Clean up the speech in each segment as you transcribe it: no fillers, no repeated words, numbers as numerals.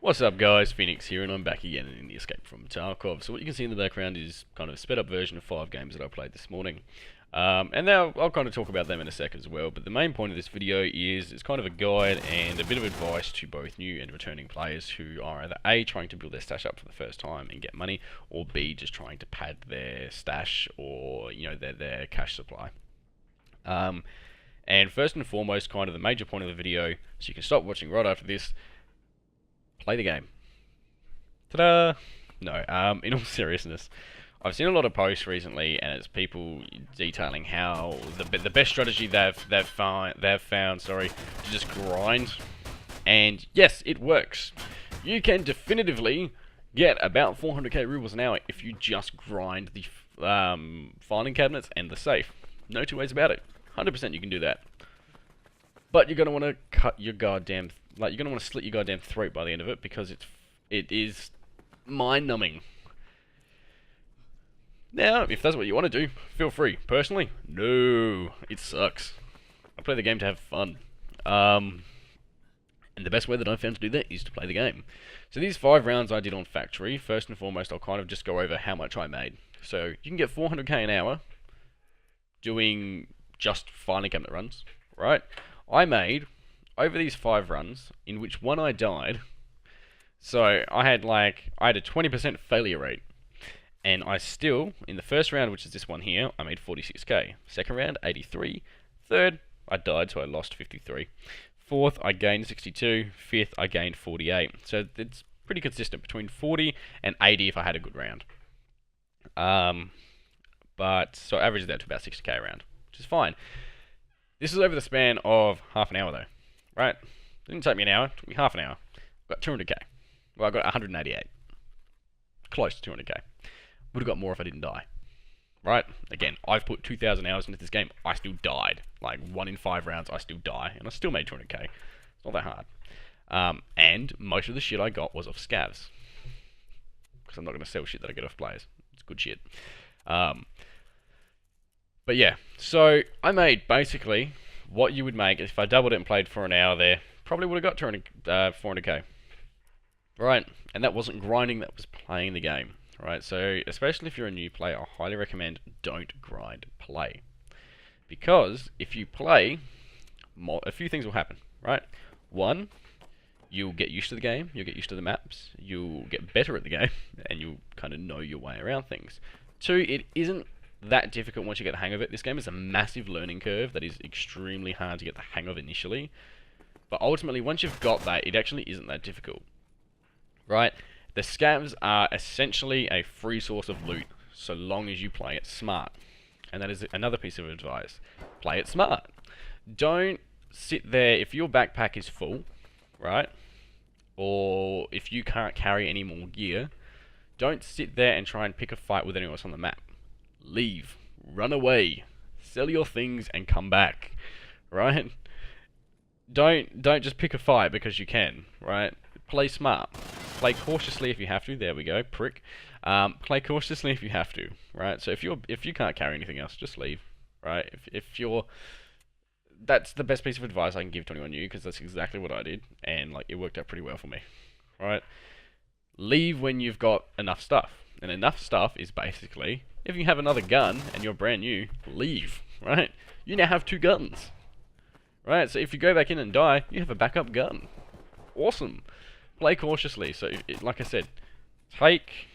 What's up guys, Phoenix here and I'm back again in the Escape from Tarkov. So what you can see in the background is kind of a sped up version of 5 games that I played this morning. And now I'll kind of talk about them in a sec as well, but the main point of this video is it's kind of a guide and a bit of advice to both new and returning players who are either A, trying to build their stash up for the first time and get money, or B, just trying to pad their stash or, their cash supply. And first and foremost, kind of the major point of the video, so you can stop watching right after this, play the game. Ta-da! No, in all seriousness, I've seen a lot of posts recently, and it's people detailing how the best strategy they've found, to just grind. And yes, it works. You can definitively get about 400k rubles an hour if you just grind the filing cabinets and the safe. No two ways about it. 100% you can do that. But you're gonna want to cut your goddamn, you're gonna want to slit your goddamn throat by the end of it, because it is mind-numbing. Now, if that's what you want to do, feel free. Personally, no, it sucks. I play the game to have fun. And the best way that I've found to do that is to play the game. So these 5 rounds I did on Factory, first and foremost, I'll kind of just go over how much I made. So you can get 400k an hour doing just filing cabinet runs, right? I made, over these 5 runs, in which one I died, so I had a 20% failure rate. And I still, in the first round, which is this one here, I made 46k. Second round, 83. Third, I died, so I lost 53. Fourth, I gained 62. Fifth, I gained 48. So it's pretty consistent, between 40 and 80 if I had a good round. So I averaged that to about 60k a round, which is fine. This is over the span of half an hour though, right? It didn't take me an hour, it took me half an hour. Got 200k. Well, I got 188. Close to 200k. Would have got more if I didn't die. Right? Again, I've put 2,000 hours into this game. I still died. Like 1 in 5 rounds, I still die. And I still made 200k. It's not that hard. And most of the shit I got was off scavs. Because I'm not going to sell shit that I get off players. It's good shit. But yeah. So I made basically what you would make if I doubled it and played for an hour there. Probably would have got 400k. Right? And that wasn't grinding, that was playing the game. Right, so especially if you're a new player, I highly recommend don't grind, play. Because if you play, a few things will happen, right? One, you'll get used to the game, you'll get used to the maps, you'll get better at the game, and you'll kind of know your way around things. Two, it isn't that difficult once you get the hang of it. This game is a massive learning curve that is extremely hard to get the hang of initially. But ultimately, once you've got that, it actually isn't that difficult. Right? The scavs are essentially a free source of loot, so long as you play it smart. And that is another piece of advice. Play it smart. Don't sit there, if your backpack is full, right? Or if you can't carry any more gear, don't sit there and try and pick a fight with anyone else on the map. Leave. Run away. Sell your things and come back. Right? Don't just pick a fight because you can, right? Play smart. Play cautiously if you have to. There we go, prick. Play cautiously if you have to, right? So if you can't carry anything else, just leave, right? That's the best piece of advice I can give to anyone new, because that's exactly what I did, and it worked out pretty well for me, right? Leave when you've got enough stuff, and enough stuff is basically if you have another gun and you're brand new, leave, right? You now have 2 guns, right? So if you go back in and die, you have a backup gun. Awesome. Play cautiously. So, like I said, take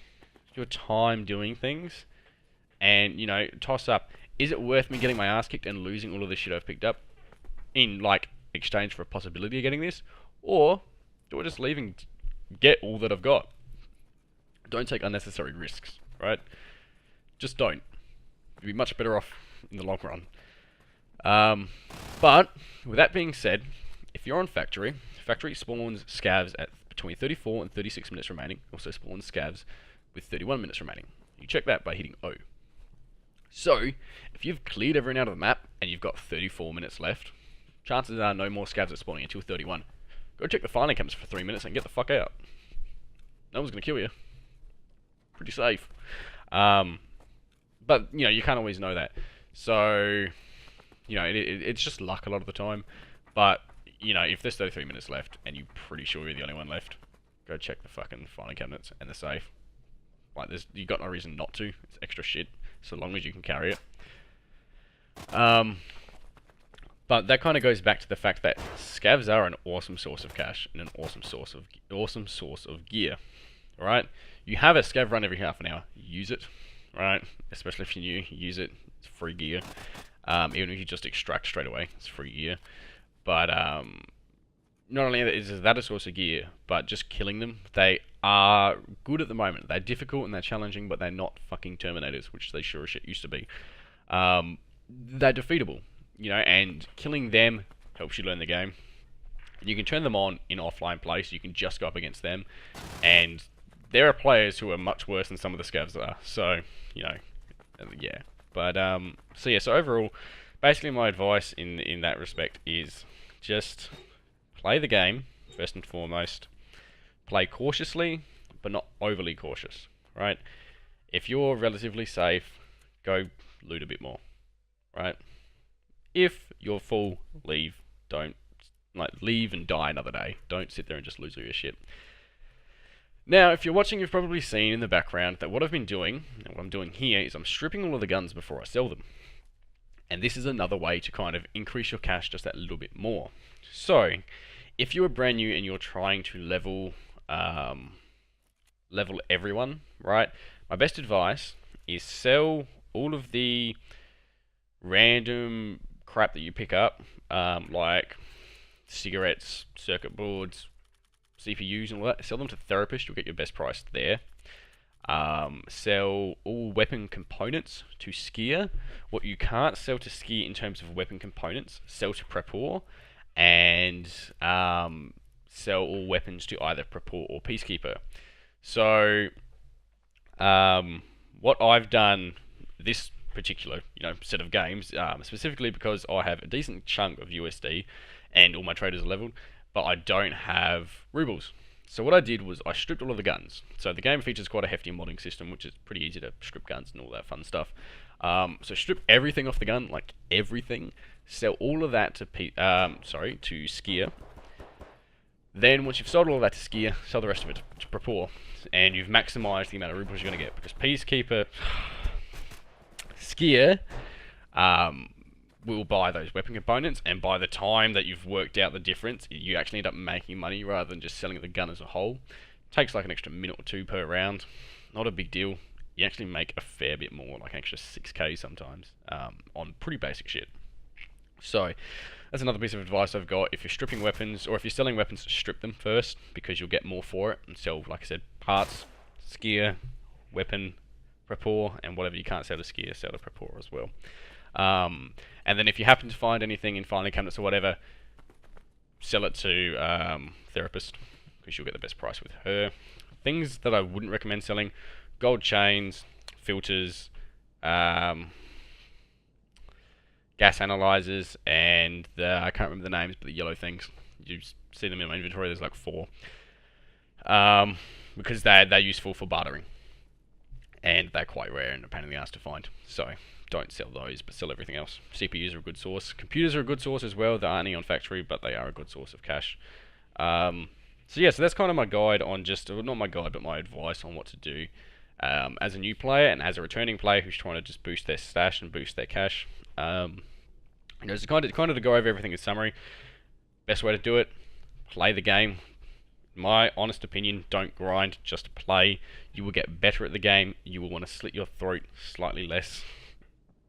your time doing things, and toss up. Is it worth me getting my ass kicked and losing all of the shit I've picked up in exchange for a possibility of getting this, or do I just leave and get all that I've got? Don't take unnecessary risks, right? Just don't. You'll be much better off in the long run. But with that being said, if you're on Factory spawns scavs at between 34 and 36 minutes remaining. Also spawns scavs with 31 minutes remaining. You check that by hitting O. So, if you've cleared everyone out of the map and you've got 34 minutes left, chances are no more scavs are spawning until 31. Go check the filing cabinets for 3 minutes and get the fuck out. No one's going to kill you. Pretty safe. But, you can't always know that. So, it's just luck a lot of the time. But if there's 33 minutes left and you're pretty sure you're the only one left, go check the fucking filing cabinets and the safe. Like, you got no reason not to. It's extra shit, so long as you can carry it. But that kind of goes back to the fact that scavs are an awesome source of cash and an awesome source of gear. Right? You have a scav run every half an hour. Use it, right? Especially if you're new, use it. It's free gear. Even if you just extract straight away, it's free gear. But not only is that a source of gear, but just killing them, they are good at the moment. They're difficult and they're challenging, but they're not fucking Terminators, which they sure as shit used to be. They're defeatable, you know, and killing them helps you learn the game. You can turn them on in offline play, so you can just go up against them, and there are players who are much worse than some of the scavs are. So, you know, yeah. But so overall, basically my advice in that respect is just play the game first and foremost. Play cautiously, but not overly cautious, right? If you're relatively safe, go loot a bit more, right? If you're full, leave. Don't, like, leave and die another day. Don't sit there and just lose all your shit. Now, if you're watching, you've probably seen in the background that what I've been doing, and what I'm doing here, is I'm stripping all of the guns before I sell them. And this is another way to kind of increase your cash just that little bit more. So, if you're brand new and you're trying to level everyone, right? My best advice is sell all of the random crap that you pick up, like cigarettes, circuit boards, CPUs and all that. Sell them to therapists, you'll get your best price there. Sell all weapon components to skier. What you can't sell to skier in terms of weapon components, sell to prepor, and sell all weapons to either prepor or peacekeeper. So what I've done this particular, set of games, specifically because I have a decent chunk of USD and all my traders are leveled, but I don't have rubles. So what I did was I stripped all of the guns. So the game features quite a hefty modding system, which is pretty easy to strip guns and all that fun stuff. So strip everything off the gun, like everything. Sell all of that to skier. Then once you've sold all of that to skier, sell the rest of it to prepor, and you've maximized the amount of rubles you're going to get, because peacekeeper, skier, will buy those weapon components, and by the time that you've worked out the difference, you actually end up making money rather than just selling the gun as a whole. Takes like an extra minute or two per round. Not a big deal. You actually make a fair bit more, like an extra 6k sometimes, on pretty basic shit. So, that's another piece of advice I've got. If you're stripping weapons, or if you're selling weapons, strip them first, because you'll get more for it, and sell, like I said, parts, skier, weapon, prepor, and whatever you can't sell to skier, sell to prepor as well. And then if you happen to find anything in filing cabinets or whatever, sell it to therapist, because you'll get the best price with her. Things that I wouldn't recommend selling: gold chains, filters, gas analyzers, and I can't remember the names, but the yellow things. You see them in my inventory. There's like 4, because they're useful for bartering, and they're quite rare and a pain in the ass to find. So don't sell those, but sell everything else. CPUs are a good source. Computers are a good source as well. They aren't on factory, but they are a good source of cash. So that's kind of my guide on not my guide, but my advice on what to do as a new player and as a returning player who's trying to just boost their stash and boost their cash. So kind of to go over everything in summary. Best way to do it: play the game. My honest opinion, don't grind, just play. You will get better at the game. You will want to slit your throat slightly less.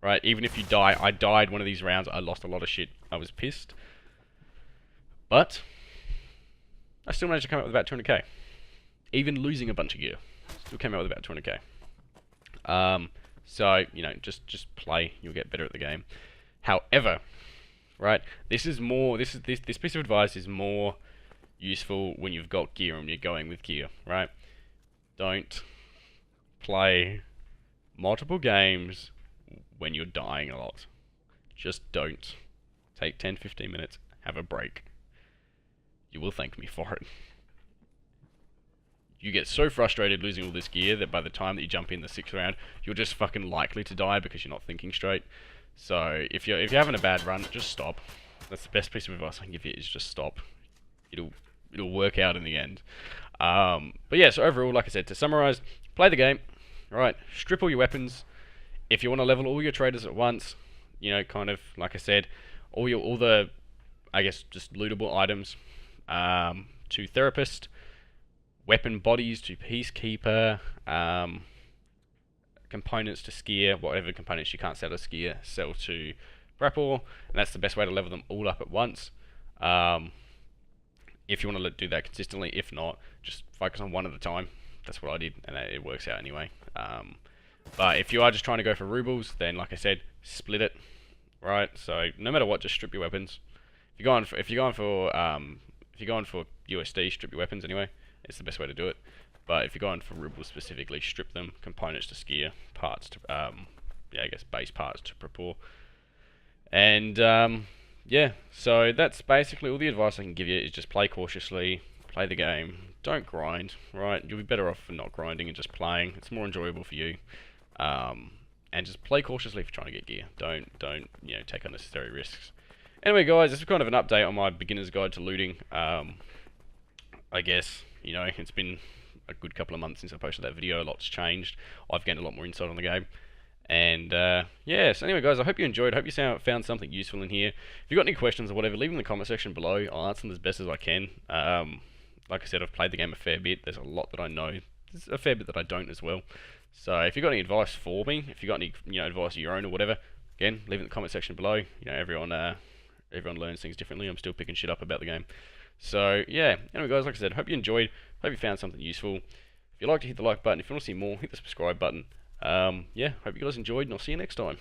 Right? Even if you die, I died one of these rounds. I lost a lot of shit. I was pissed. But I still managed to come out with about 200k. Even losing a bunch of gear, still came out with about 200k. So, just play. You'll get better at the game. However, right, this piece of advice is more useful when you've got gear and you're going with gear, right? Don't play multiple games when you're dying a lot. Just don't. Take 10-15 minutes, have a break. You will thank me for it. You get so frustrated losing all this gear that by the time that you jump in the 6th round, you're just fucking likely to die because you're not thinking straight. So if you're having a bad run, just stop. That's the best piece of advice I can give you, is just stop. it'll work out in the end. But yeah, so overall, like I said, to summarize, play the game, right? Strip all your weapons. If you want to level all your traders at once, you know, kind of like I said, all the, I guess, just lootable items to therapist, weapon bodies to peacekeeper, components to skier, whatever components you can't sell to skier, sell to grapple, and that's the best way to level them all up at once. If you want to do that consistently, if not, just focus on one at a time. That's what I did, and it works out anyway. But if you are just trying to go for rubles, then like I said, split it, right? So no matter what, just strip your weapons. If you're going for USD, strip your weapons anyway. It's the best way to do it. But if you're going for rubles specifically, strip them. Components to skier, parts to yeah, I guess base parts to prepare. And yeah, so that's basically all the advice I can give you. Is just play cautiously, play the game, don't grind, right? You'll be better off for not grinding and just playing. It's more enjoyable for you. And just play cautiously if you're trying to get gear. Don't you know, take unnecessary risks. Anyway, guys, this is kind of an update on my beginner's guide to looting. I guess, you know, it's been a good couple of months since I posted that video. A lot's changed. I've gained a lot more insight on the game. And yeah, so anyway, guys, I hope you enjoyed. I hope you found something useful in here. If you've got any questions or whatever, leave them in the comment section below. I'll answer them as best as I can. Like I said, I've played the game a fair bit. There's a lot that I know. There's a fair bit that I don't as well. So if you've got any advice for me, if you've got any advice of your own or whatever, again, leave it in the comment section below. You know, everyone learns things differently. I'm still picking shit up about the game. So yeah, anyway, guys, like I said, hope you enjoyed. Hope you found something useful. If you like to hit the like button, if you want to see more, hit the subscribe button. Yeah, hope you guys enjoyed, and I'll see you next time.